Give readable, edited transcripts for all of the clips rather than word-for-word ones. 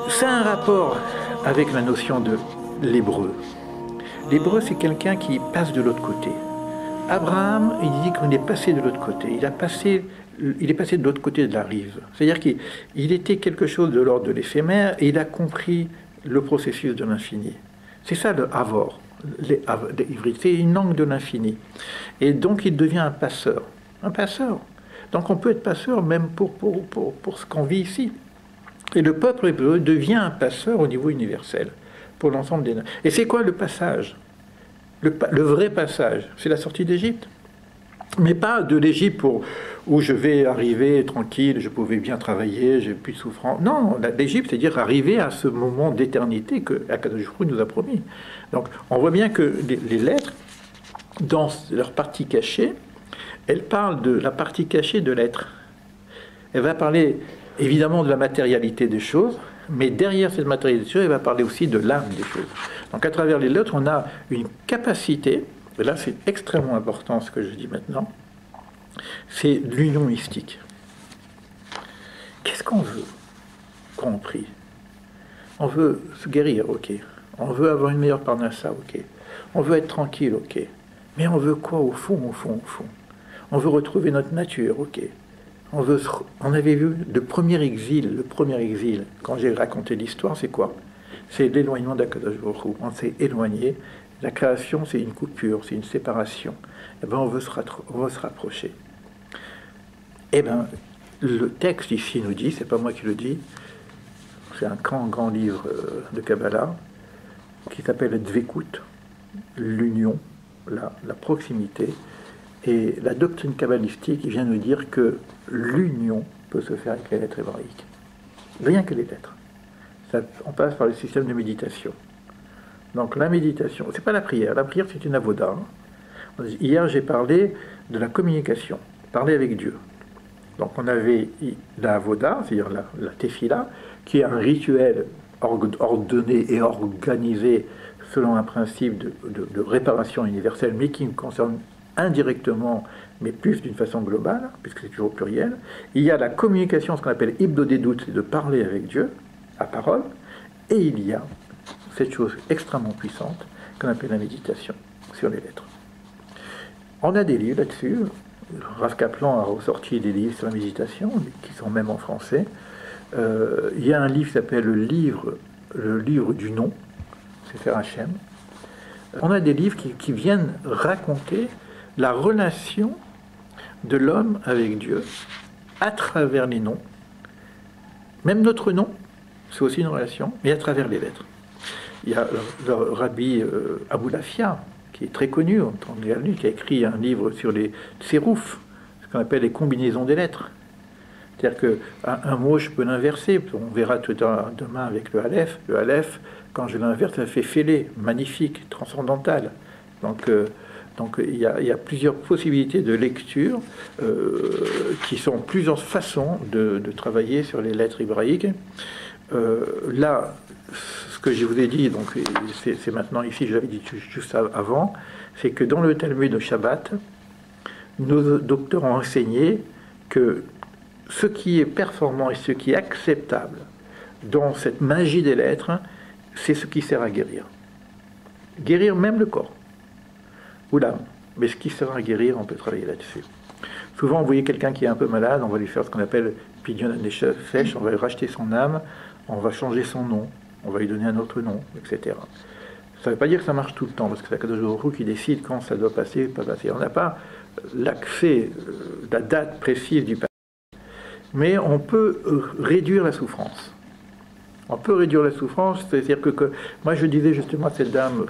Ça a un rapport avec la notion de l'hébreu. L'hébreu, c'est quelqu'un qui passe de l'autre côté. Abraham, il dit qu'on est passé de l'autre côté. Il est passé de l'autre côté de la rive. C'est-à-dire qu'il était quelque chose de l'ordre de l'éphémère et il a compris le processus de l'infini. C'est ça le Havor, l'ivrit. C'est une langue de l'infini. Et donc il devient un passeur. Un passeur. Donc on peut être passeur même pour ce qu'on vit ici. Et le peuple hébreu devient un passeur au niveau universel pour l'ensemble des nations. Et c'est quoi le passage? Le vrai passage, c'est la sortie d'Égypte. Mais pas de l'Égypte où je vais arriver tranquille, je pouvais bien travailler, j'ai plus de souffrance. Non, l'Égypte, c'est-à-dire arriver à ce moment d'éternité que Akadosh Baruch Hu nous a promis. Donc on voit bien que les lettres, dans leur partie cachée, elles parlent de la partie cachée de l'être. Elle va parler évidemment de la matérialité des choses, mais derrière cette matérialité des choses, elle va parler aussi de l'âme des choses. Donc à travers les lettres, on a une capacité, et là c'est extrêmement important ce que je dis maintenant, c'est l'union mystique. Qu'est-ce qu'on veut quand on prie? On veut se guérir, ok. On veut avoir une meilleure parnassa, ok. On veut être tranquille, ok. Mais on veut quoi au fond? On veut retrouver notre nature, ok. On avait vu le premier exil, quand j'ai raconté l'histoire, c'est quoi? C'est l'éloignement d'Akadosh Baruch Hu. On s'est éloigné. La création, c'est une coupure, c'est une séparation. Eh bien, on veut se rapprocher. Eh bien, le texte ici nous dit, c'est pas moi qui le dis, c'est un grand livre de Kabbalah qui s'appelle Dvekut, l'union, la proximité. Et la doctrine kabbalistique vient nous dire que l'union peut se faire avec les lettres hébraïques. Rien que les lettres. On passe par le système de méditation. Donc la méditation, c'est pas la prière. La prière, c'est une avoda. Hier, j'ai parlé de la communication, parler avec Dieu. Donc on avait la avoda, c'est-à-dire la tefila, qui est un rituel ordonné et organisé selon un principe de réparation universelle, mais qui me concerne indirectement, mais plus d'une façon globale, puisque c'est toujours pluriel. Il y a la communication, ce qu'on appelle ibdodedut, c'est de parler avec Dieu, à parole, et il y a cette chose extrêmement puissante qu'on appelle la méditation sur les lettres. On a des livres là-dessus. Rav Kaplan a ressorti des livres sur la méditation, qui sont même en français. Il y a un livre qui s'appelle le livre du nom, c'est Sefer Hashem. On a des livres qui viennent raconter la relation de l'homme avec Dieu à travers les noms. Même notre nom, c'est aussi une relation, mais à travers les lettres. Il y a le rabbi Aboulafia, qui est très connu, qui a écrit un livre sur les tsérouf, ce qu'on appelle les combinaisons des lettres. C'est-à-dire qu'un mot, je peux l'inverser. On verra tout demain avec le Aleph. Le Aleph, quand je l'inverse, ça fait fêlé, magnifique, transcendantal. Donc il y a plusieurs possibilités de lecture qui sont plusieurs façons de travailler sur les lettres hébraïques. Là, ce que je vous ai dit, donc c'est maintenant ici, je l'avais dit juste avant, c'est que dans le Talmud de Shabbat, nos docteurs ont enseigné que ce qui est performant et ce qui est acceptable dans cette magie des lettres, c'est ce qui sert à guérir. Guérir même le corps ou l'âme. Mais ce qui sert à guérir, on peut travailler là-dessus. Souvent, vous voyez quelqu'un qui est un peu malade, on va lui faire ce qu'on appelle pidyon sèche, on va lui racheter son âme, on va changer son nom, on va lui donner un autre nom, etc. Ça ne veut pas dire que ça marche tout le temps, parce que c'est Akadosh Baruch Hu qui décide quand ça doit passer ou pas passer. On n'a pas l'accès, la date précise du passage. Mais on peut réduire la souffrance. On peut réduire la souffrance, c'est-à-dire que moi je disais justement à cette dame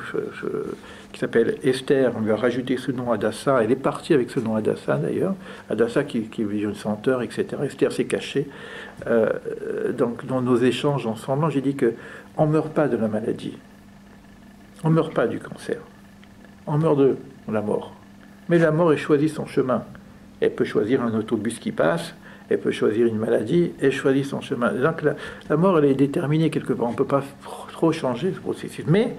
qui s'appelle Esther, on lui a rajouté ce nom Adassa, elle est partie avec ce nom Adassa d'ailleurs, Adassa qui est une senteur, etc. Esther s'est cachée. Donc dans nos échanges ensemble, j'ai dit qu'on ne meurt pas de la maladie, on ne meurt pas du cancer, on meurt de la mort. Mais la mort, elle choisit son chemin. Elle peut choisir un autobus qui passe, elle peut choisir une maladie, elle choisit son chemin. Donc la mort, elle est déterminée quelque part. On ne peut pas trop changer ce processus. Mais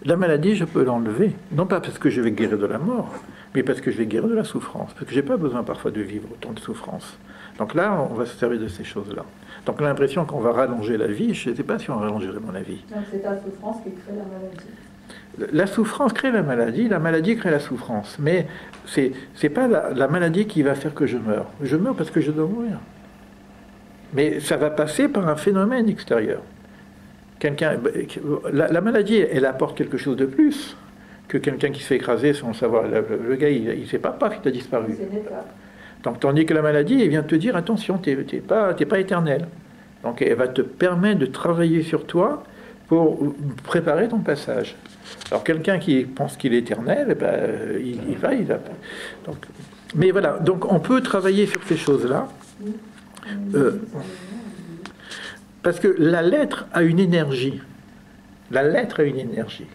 la maladie, je peux l'enlever. Non pas parce que je vais guérir de la mort, mais parce que je vais guérir de la souffrance. Parce que je n'ai pas besoin parfois de vivre autant de souffrance. Donc là, on va se servir de ces choses-là. Donc on a l'impression qu'on va rallonger la vie. Je ne sais pas si on rallongerait la vie. Donc c'est la souffrance qui crée la maladie. La souffrance crée la maladie crée la souffrance. Mais c'est pas la maladie qui va faire que je meurs. Je meurs parce que je dois mourir. Mais ça va passer par un phénomène extérieur. La maladie, elle apporte quelque chose de plus que quelqu'un qui se fait écraser sans le savoir. Le gars, il ne sait pas qu'il a disparu. Donc, tandis que la maladie, elle vient te dire, attention, tu n'es pas éternel. Donc elle va te permettre de travailler sur toi pour préparer ton passage. Alors quelqu'un qui pense qu'il est éternel, il va. Donc, mais voilà, donc on peut travailler sur ces choses-là. Parce que la lettre a une énergie. La lettre a une énergie.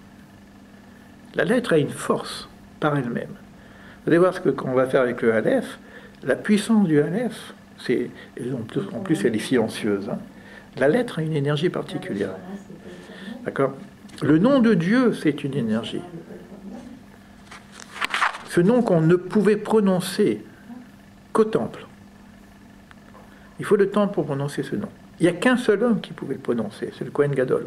La lettre a une force par elle-même. Vous allez voir ce qu'on va faire avec le Aleph. La puissance du Aleph, en plus elle est silencieuse. Hein. La lettre a une énergie particulière. D'accord ? Le nom de Dieu, c'est une énergie. Ce nom qu'on ne pouvait prononcer qu'au temple. Il faut le temple pour prononcer ce nom. Il n'y a qu'un seul homme qui pouvait le prononcer, c'est le Kohen Gadol.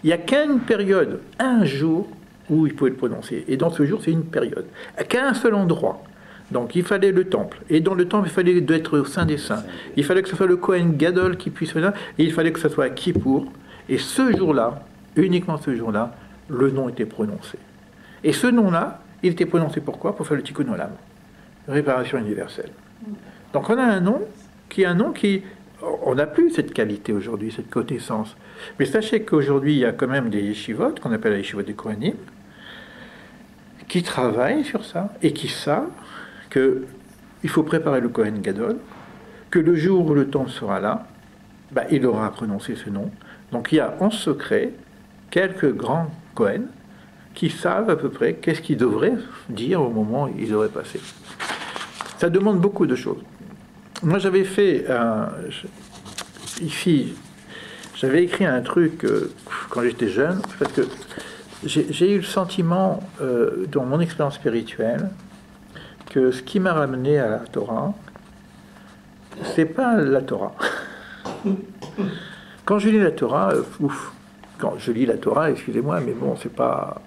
Il n'y a qu'une période, un jour, où il pouvait le prononcer. Et dans ce jour, c'est une période. Qu'à un seul endroit. Donc il fallait le temple. Et dans le temple, il fallait être au Saint des Saints. Il fallait que ce soit le Kohen Gadol qui puisse venir. Et il fallait que ce soit à Kippour. Et ce jour-là, uniquement ce jour-là, le nom était prononcé. Et ce nom-là, il était prononcé pourquoi ? Pour faire le Tikkun Olam. Réparation universelle. Donc on a un nom qui on n'a plus cette qualité aujourd'hui, cette connaissance. Mais sachez qu'aujourd'hui, il y a quand même des yeshivot, qu'on appelle les yeshivot des Kohanim, qui travaillent sur ça et qui savent qu'il faut préparer le Kohen Gadol, que le jour où le temps sera là, il aura prononcé ce nom. Donc il y a en secret quelques grands Kohen qui savent à peu près qu'est-ce qu'ils devraient dire au moment où ils devraient passer. Ça demande beaucoup de choses. Moi, j'avais fait ici, j'avais écrit un truc quand j'étais jeune, parce que j'ai eu le sentiment, dans mon expérience spirituelle, que ce qui m'a ramené à la Torah, c'est pas la Torah. Quand je lis la Torah, quand je lis la Torah, excusez-moi, mais bon, c'est pas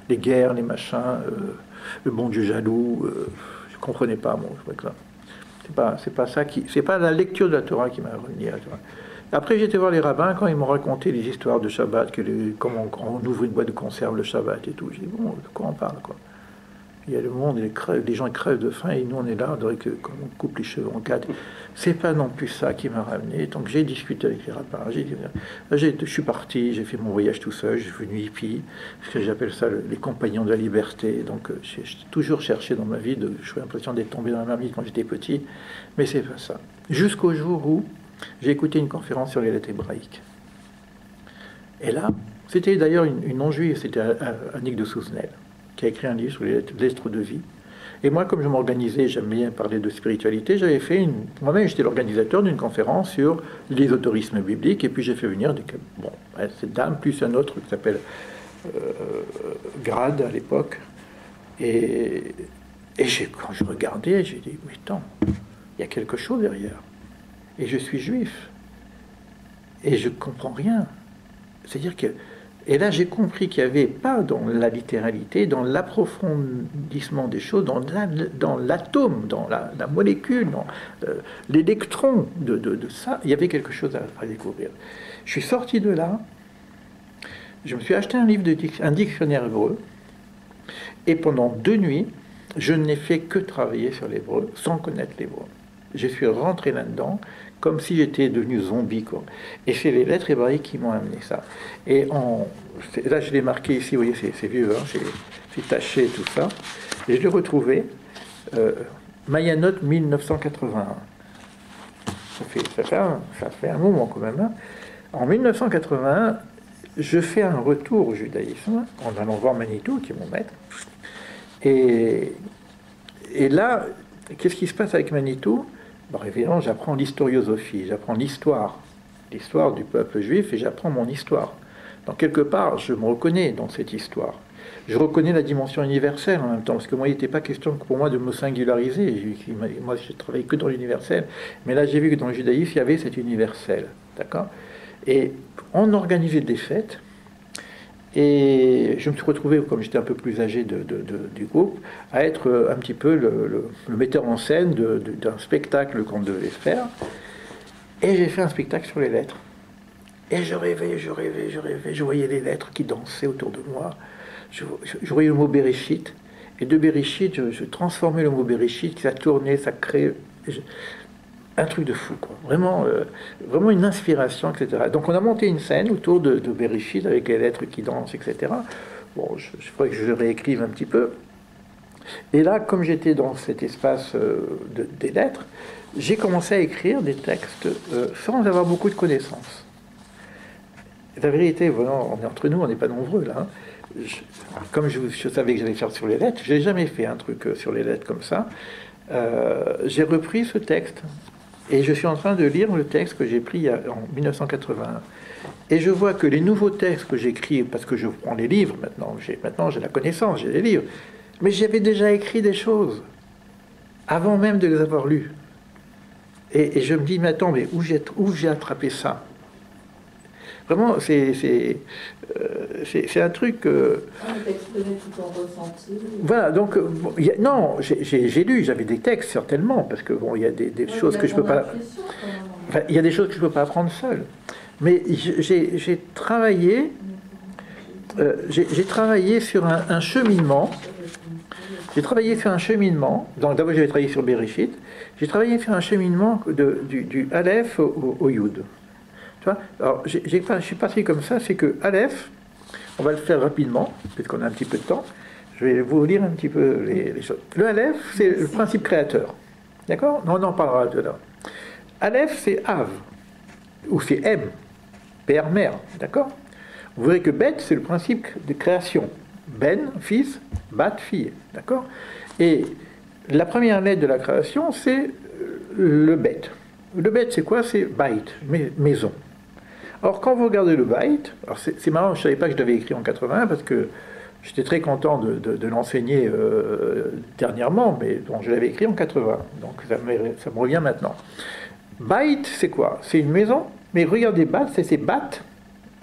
les guerres, les machins, le bon Dieu jaloux, je comprenais pas, moi, je crois que c'est pas la lecture de la Torah qui m'a revenu à la Torah. Après, j'étais voir les rabbins quand ils m'ont raconté les histoires de Shabbat, comment on ouvre une boîte de conserve le Shabbat et tout. J'ai dit, bon, de quoi on parle, quoi. Il y a le monde, les gens crèvent de faim et nous on est là, on dirait qu'on coupe les cheveux en quatre. C'est pas non plus ça qui m'a ramené. Donc j'ai discuté avec les rabbins. Je suis parti, j'ai fait mon voyage tout seul, j'ai devenu hippie, parce que j'appelle ça les compagnons de la liberté. Donc j'ai toujours cherché dans ma vie, j'ai l'impression d'être tombé dans la marmite quand j'étais petit, mais c'est pas ça. Jusqu'au jour où j'ai écouté une conférence sur les lettres hébraïques. Et là, c'était d'ailleurs une non-juive, c'était Annick de Souzenel, qui a écrit un livre sur les lettres de vie. Et moi, comme je m'organisais, j'aime bien parler de spiritualité, j'avais fait moi-même, j'étais l'organisateur d'une conférence sur l'ésotérisme biblique, et puis j'ai fait venir cette dame, plus un autre qui s'appelle Grade à l'époque. Et quand je regardais, j'ai dit, mais attends, il y a quelque chose derrière. Et je suis juif. Et je ne comprends rien. C'est-à-dire que... Et là, j'ai compris qu'il n'y avait pas dans la littéralité, dans l'approfondissement des choses, dans l'atome, dans la molécule, dans l'électron de ça, il y avait quelque chose à découvrir. Je suis sorti de là, je me suis acheté un dictionnaire hébreu, et pendant 2 nuits, je n'ai fait que travailler sur l'hébreu, sans connaître l'hébreu. Je suis rentré là-dedans, comme si j'étais devenu zombie, quoi. Et c'est les lettres hébraïques qui m'ont amené ça. Et là, je l'ai marqué ici, vous voyez, c'est vieux, hein, c'est taché, tout ça. Et je l'ai retrouvé, Mayanot 1981. Ça fait un moment quand même. Hein. En 1981, je fais un retour au judaïsme, en allant voir Manitou, qui est mon maître. Et là, qu'est-ce qui se passe avec Manitou ? Évidemment, j'apprends l'historiosophie, j'apprends l'histoire du peuple juif, et j'apprends mon histoire. Donc, quelque part, je me reconnais dans cette histoire. Je reconnais la dimension universelle en même temps, parce que moi, il n'était pas question pour moi de me singulariser. Moi, je travaillais que dans l'universel. Mais là, j'ai vu que dans le judaïsme, il y avait cet universel. d'accord? Et on organisait des fêtes, et je me suis retrouvé, comme j'étais un peu plus âgé du groupe, à être un petit peu le metteur en scène d'un spectacle qu'on devait faire. Et j'ai fait un spectacle sur les lettres. Et je rêvais, je voyais les lettres qui dansaient autour de moi. Je voyais le mot Bereshit. Et de Bereshit, je transformais le mot Bereshit, ça tournait, ça créait un truc de fou, quoi. Vraiment, vraiment une inspiration, etc. Donc on a monté une scène autour de Bereshit avec les lettres qui dansent, etc. Bon, je crois que je le réécrive un petit peu. Et là, comme j'étais dans cet espace des lettres, j'ai commencé à écrire des textes sans avoir beaucoup de connaissances. La vérité, voilà, on est entre nous, on n'est pas nombreux là. Hein. Comme je savais que j'allais faire sur les lettres, je n'ai jamais fait un truc sur les lettres comme ça. J'ai repris ce texte et je suis en train de lire le texte que j'ai pris en 1981. Et je vois que les nouveaux textes que j'écris, parce que je prends les livres maintenant j'ai la connaissance, j'ai les livres, mais j'avais déjà écrit des choses avant même de les avoir lus. Et je me dis, mais attends, mais où j'ai attrapé ça? Vraiment, c'est un truc... tout en ressenti. Voilà, donc, non, j'ai lu, j'avais des textes, certainement, parce que, bon, il y a des choses que je peux pas... Enfin, il y a des choses que je peux pas apprendre seul. Mais j'ai travaillé sur un cheminement. J'ai travaillé sur un cheminement. Donc, d'abord, j'avais travaillé sur Bereshit. J'ai travaillé sur un cheminement du Aleph au Yud. Alors, je suis parti comme ça, c'est que Aleph, on va le faire rapidement, puisqu'on a un petit peu de temps, je vais vous lire un petit peu les choses. Le Aleph, c'est le principe créateur, d'accord? On en parlera tout à l'heure. Aleph, c'est Av, ou c'est M, père, mère, d'accord? Vous verrez que Bet, c'est le principe de création. Ben, fils, Bat, fille, d'accord? Et la première lettre de la création, c'est le Bet. Le Bet, c'est quoi? C'est Bait, maison. Alors, quand vous regardez le Bait, alors c'est marrant, je ne savais pas que je l'avais écrit en 81 parce que j'étais très content de l'enseigner dernièrement, mais bon, je l'avais écrit en 80, donc ça me revient maintenant. Bait, c'est quoi? C'est une maison, mais regardez Bat, c'est Bat,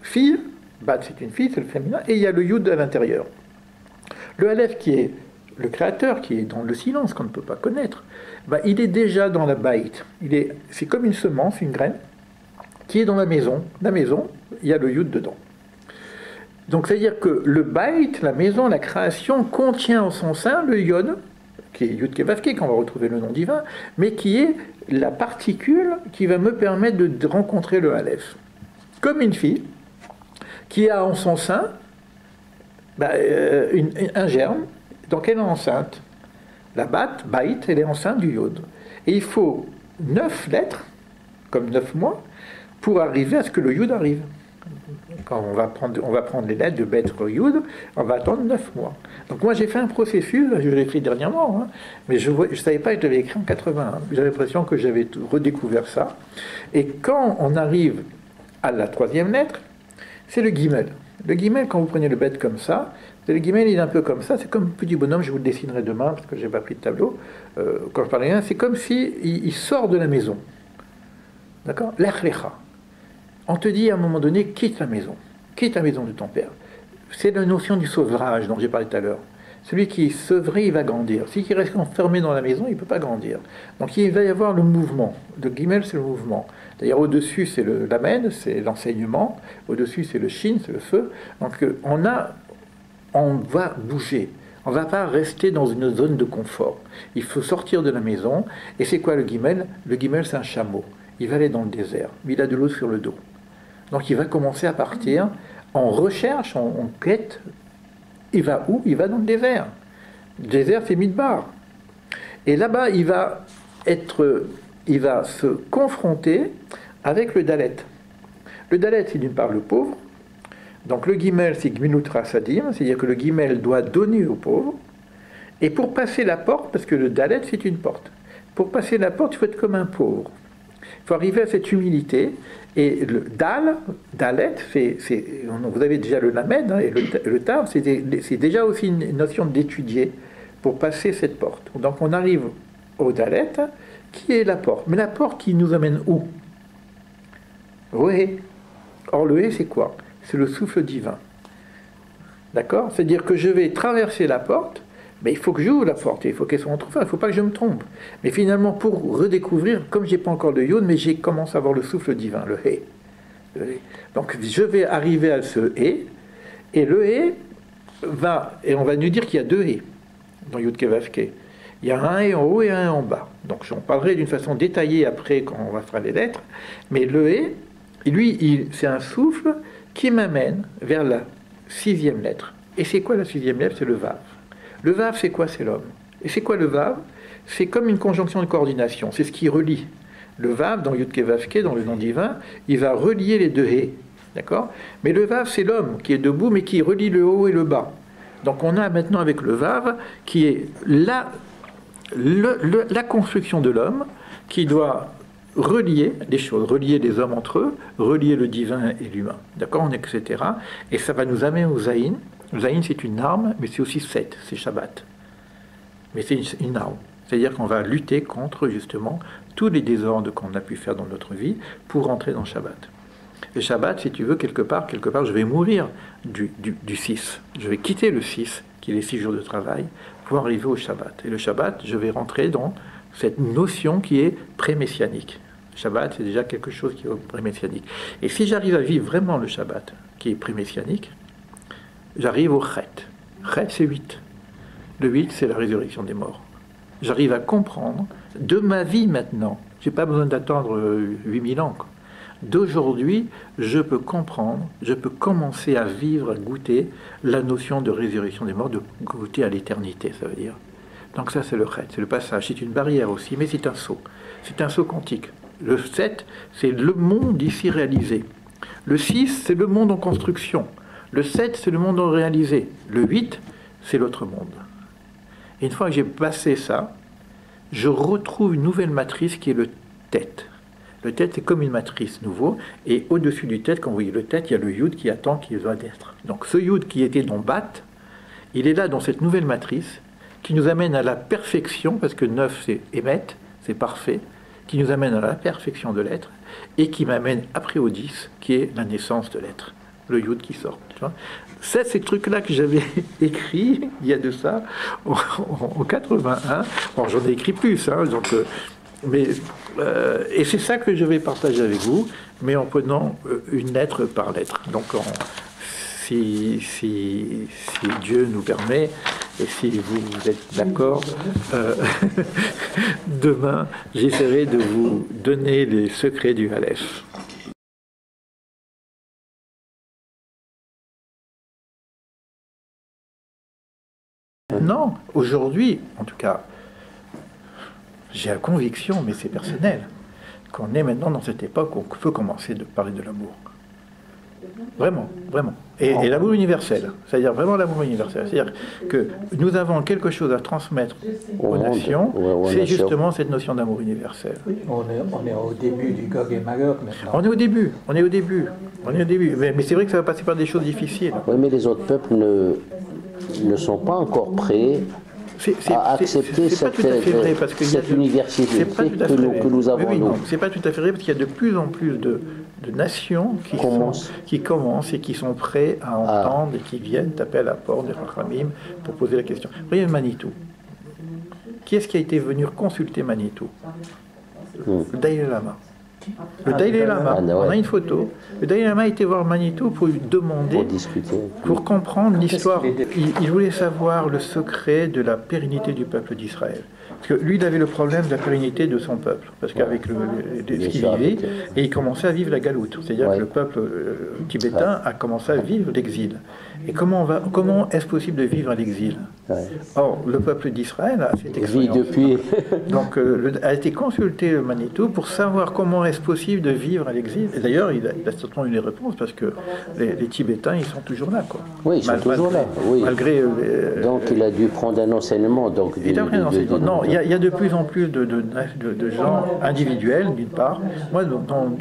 fille, Bat c'est une fille, c'est le féminin, et il y a le Yud à l'intérieur. Le Aleph qui est le créateur, qui est dans le silence qu'on ne peut pas connaître, ben, il est déjà dans la Bait. C'est comme une semence, une graine, qui est dans la maison. La maison, il y a le Yud dedans. Donc, c'est-à-dire que le Bait, la maison, la création, contient en son sein le Yod, qui est Yud Kevavke, quand on va retrouver le nom divin, mais qui est la particule qui va me permettre de rencontrer le Aleph. Comme une fille qui a en son sein un germe, donc elle est enceinte. La Bait, elle est enceinte du Yod. Et il faut 9 lettres, comme 9 mois, pour arriver à ce que le Yud arrive. Quand on va prendre les lettres de Bet au Yud, on va attendre 9 mois. Donc moi j'ai fait un processus, je l'ai écrit dernièrement, hein, mais je ne savais pas que je l'avais écrit en 81. J'avais l'impression que j'avais redécouvert ça. Et quand on arrive à la 3e lettre, c'est le Gimel. Le Gimel, quand vous prenez le Bet comme ça, le Gimel il est un peu comme ça, c'est comme un petit bonhomme, je vous le dessinerai demain parce que je n'ai pas pris de tableau. Quand je parle rien, c'est comme s'il sort de la maison. D'accord? L'Echlecha. On te dit à un moment donné, quitte la maison de ton père. C'est la notion du sevrage dont j'ai parlé tout à l'heure. Celui qui est sevré, il va grandir. Celui qui reste enfermé dans la maison, il ne peut pas grandir. Donc il va y avoir le mouvement. Le Gimel, c'est le mouvement. D'ailleurs, au-dessus, c'est le Lamed, c'est l'enseignement. Au-dessus, c'est le Shin, c'est le feu. Donc on va bouger. On ne va pas rester dans une zone de confort. Il faut sortir de la maison. Et c'est quoi le Gimel? Le Gimel, c'est un chameau. Il va aller dans le désert. Mais il a de l'eau sur le dos. Donc il va commencer à partir en recherche, en quête. Il va où? Il va dans le désert. Le désert, c'est Midbar. Et là-bas, il va se confronter avec le Dalet. Le Dalet, c'est d'une part le pauvre. Donc le Gimel, c'est Gmilut Rasadim, c'est-à-dire que le Gimel doit donner aux pauvres. Et pour passer la porte, parce que le Dalet, c'est une porte. Pour passer la porte, il faut être comme un pauvre. Il faut arriver à cette humilité. Et le Dalet, vous avez déjà le Lamed, hein, et le Tav, c'est déjà aussi une notion d'étudier pour passer cette porte. Donc on arrive au Dalet, qui est la porte. Mais la porte qui nous amène où? Roé. Or, le hé, c'est quoi? C'est le souffle divin. D'accord? C'est-à-dire que je vais traverser la porte, mais il faut que j'ouvre la porte, il faut qu'elle soit entrouverte, il ne faut pas que je me trompe. Mais finalement, pour redécouvrir, comme je n'ai pas encore de yod, mais j'ai commencé à avoir le souffle divin, le hé. Donc, je vais arriver à ce hé, et le hé va, et on va nous dire qu'il y a deux hé dans Yud Ke Vav Ke. Il y a un hé en haut et un hé en bas. Donc, j'en parlerai d'une façon détaillée après quand on va faire les lettres, mais le hé, lui, c'est un souffle qui m'amène vers la 6e lettre. Et c'est quoi la 6e lettre? C'est le Vav. Le Vav, c'est quoi? C'est l'homme. Et c'est quoi le Vav? C'est comme une conjonction de coordination. C'est ce qui relie. Le Vav, dans Yud Ke Vav Ke, dans le nom divin, il va relier les deux hé. D'accord? Mais le Vav, c'est l'homme qui est debout, mais qui relie le haut et le bas. Donc on a maintenant avec le Vav, qui est la construction de l'homme, qui doit relier les choses, relier les hommes entre eux, relier le divin et l'humain, d'accord, etc. Et ça va nous amener au Zayin. Le Zayin, c'est une arme, mais c'est aussi 7, c'est Shabbat. Mais c'est une arme. C'est-à-dire qu'on va lutter contre, justement, tous les désordres qu'on a pu faire dans notre vie pour entrer dans Shabbat. Le Shabbat, si tu veux, quelque part, je vais mourir du 6. Je vais quitter le 6, qui est les 6 jours de travail, pour arriver au Shabbat. Et le Shabbat, je vais rentrer dans cette notion qui est pré-messianique. Shabbat, c'est déjà quelque chose qui est pré-messianique. Et si j'arrive à vivre vraiment le Shabbat, qui est pré-messianique, j'arrive au Chet. Chet, c'est 8. Le 8, c'est la résurrection des morts. J'arrive à comprendre de ma vie maintenant. Je n'ai pas besoin d'attendre 8000 ans. D'aujourd'hui, je peux comprendre, je peux commencer à vivre, à goûter la notion de résurrection des morts, de goûter à l'éternité, ça veut dire. Donc ça, c'est le Chet, c'est le passage. C'est une barrière aussi, mais c'est un saut. C'est un saut quantique. Le 7, c'est le monde ici réalisé. Le 6, c'est le monde en construction. Le 7, c'est le monde en réalisé. Le 8, c'est l'autre monde. Et une fois que j'ai passé ça, je retrouve une nouvelle matrice qui est le tête. Le tête, c'est comme une matrice nouveau. Et au-dessus du tête, quand vous voyez le tête, il y a le yud qui attend qu'il doit être. Donc ce yud qui était dans Bat, il est là dans cette nouvelle matrice qui nous amène à la perfection, parce que 9 c'est émet, c'est parfait, qui nous amène à la perfection de l'être, et qui m'amène après au 10, qui est la naissance de l'être, le yud qui sort. Tu vois, c'est ces trucs-là que j'avais écrit, il y a de ça, en 81. Bon, j'en ai écrit plus, hein, donc, et c'est ça que je vais partager avec vous, mais en prenant une lettre par lettre. Donc, si Dieu nous permet, et si vous êtes d'accord, demain, j'essaierai de vous donner les secrets du Aleph. Non, aujourd'hui, en tout cas, j'ai la conviction, mais c'est personnel, qu'on est maintenant dans cette époque où on peut commencer de parler de l'amour. Vraiment, vraiment. Et l'amour universel, c'est-à-dire vraiment l'amour universel. C'est-à-dire que nous avons quelque chose à transmettre aux nations, c'est justement cette notion d'amour universel. On est au début du Gog et Magog maintenant. On est au début. Mais c'est vrai que ça va passer par des choses difficiles. Oui, mais les autres peuples ne sont pas encore prêts à accepter cette université que nous avons. Oui, non, c'est pas tout à fait vrai, parce qu'il y a de plus en plus de nations qui commencent et qui sont prêts à entendre et qui viennent taper à la porte des Rachamim pour poser la question. Regardez Manitou. Qui est-ce qui a été venu consulter Manitou? Le Dalai Lama. Le Dalai Lama, on a une photo. Le Dalai Lama a été voir Manitou pour lui demander, pour comprendre l'histoire. Il voulait savoir le secret de la pérennité du peuple d'Israël. Parce que lui, il avait le problème de la pérennité de son peuple. Parce qu'avec ce qu'il vivait, et il commençait à vivre la galoute. C'est-à-dire que le peuple tibétain a commencé à vivre l'exil. Et comment est-ce possible de vivre à l'exil? Or, le peuple d'Israël a cette expérience. Donc, a été consulté Manitou pour savoir comment est-ce possible de vivre à l'exil. Et d'ailleurs, il a certainement eu des réponses, parce que les Tibétains, ils sont toujours là, quoi. Oui, ils sont toujours là. Oui. Malgré. Donc, il a dû prendre un enseignement. Donc, non, il y a de plus en plus de gens individuels, d'une part. Moi,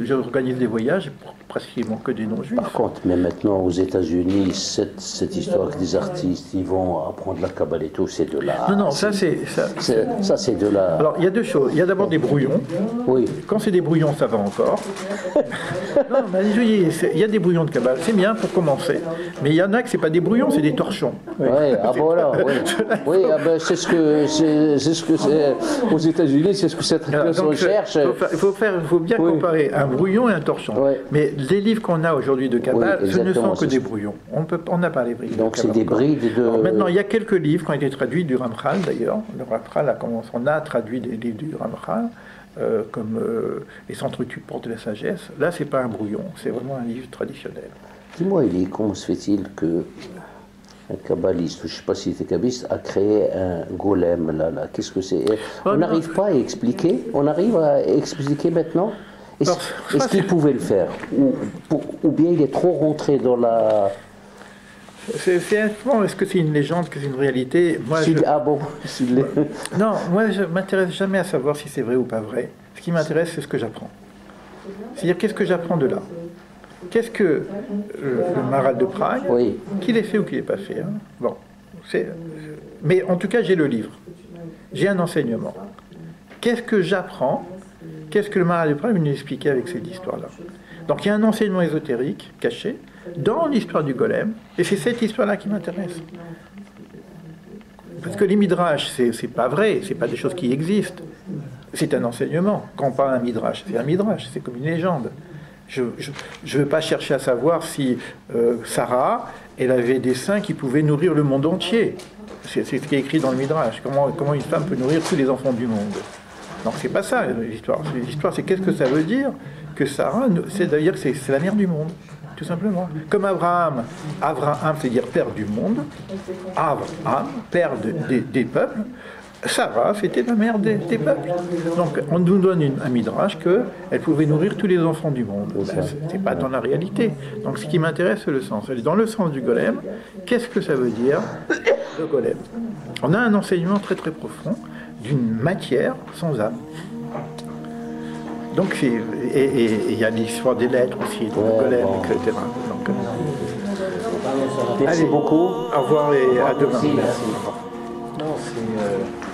j'organise des voyages pratiquement que des non-juifs. Par contre, mais maintenant aux États-Unis, cette histoire que des artistes, ils vont apprendre la Kabbale et tout, c'est de la. Non, non, ça c'est. Ça c'est de la. Alors il y a deux choses. Il y a d'abord des brouillons. Oui. Quand c'est des brouillons, ça va encore. Non, mais il y a des brouillons de Kabbale, c'est bien pour commencer. Mais il y en a que c'est pas des brouillons, c'est des torchons. Oui, ah voilà, oui. Oui, ah ben, c'est ce que c'est aux États-Unis, c'est ce que cette personne cherche. Il faut bien comparer un brouillon et un torchon. Oui. Mais les livres qu'on a aujourd'hui de Kabbale, Oui, ce ne sont que c'est des brouillons. On n'a pas les brides. Donc c'est des brides de. Alors, maintenant, il y a quelques livres qui ont été traduits du Ramchal d'ailleurs. Le Ramchal on a traduit des livres du Ramchal, comme Les Centres porte de la sagesse. Là, c'est pas un brouillon, c'est vraiment un livre traditionnel. Dis-moi, Elie, comment se fait-il que un kabbaliste, je ne sais pas s'il était kabbaliste, a créé un golem là. Qu'est-ce que c'est? On n'arrive pas à expliquer. On arrive à expliquer maintenant. Est-ce qu'il pouvait le faire, ou bien il est trop rentré dans la. Est-ce que c'est une légende, que c'est une réalité? Ah bon. Non, moi je m'intéresse jamais à savoir si c'est vrai ou pas vrai. Ce qui m'intéresse, c'est ce que j'apprends. C'est-à-dire, qu'est-ce que j'apprends de là? Qu'est-ce que le Maharal de Prague, qu'il ait fait ou qu'il n'ait pas fait, hein? Bon, mais en tout cas, j'ai le livre. J'ai un enseignement. Qu'est-ce que j'apprends? Qu'est-ce que le Maharal de Prague nous expliquait avec cette histoire-là? Donc il y a un enseignement ésotérique caché dans l'histoire du golem, et c'est cette histoire-là qui m'intéresse. Parce que les midrash, c'est pas vrai, c'est pas des choses qui existent. C'est un enseignement. Quand on parle d'un midrash, c'est comme une légende. Je ne veux pas chercher à savoir si Sarah, elle avait des seins qui pouvaient nourrir le monde entier. C'est ce qui est écrit dans le midrash. Comment une femme peut nourrir tous les enfants du monde. Donc c'est pas ça l'histoire. L'histoire, c'est qu'est-ce que ça veut dire que Sarah, c'est-à-dire que c'est la mère du monde, tout simplement. Comme Abraham, c'est-à-dire père du monde, Abraham, père des peuples, Sarah, c'était la mère des peuples. Donc on nous donne un midrash qu'elle pouvait nourrir tous les enfants du monde. C'est pas dans la réalité. Donc ce qui m'intéresse, c'est le sens. Dans le sens du golem, qu'est-ce que ça veut dire, le golem? On a un enseignement très très profond d'une matière sans âme. Donc il y a l'histoire des lettres aussi, du golem, etc. Donc, merci beaucoup. Au revoir et à demain. Non, c'est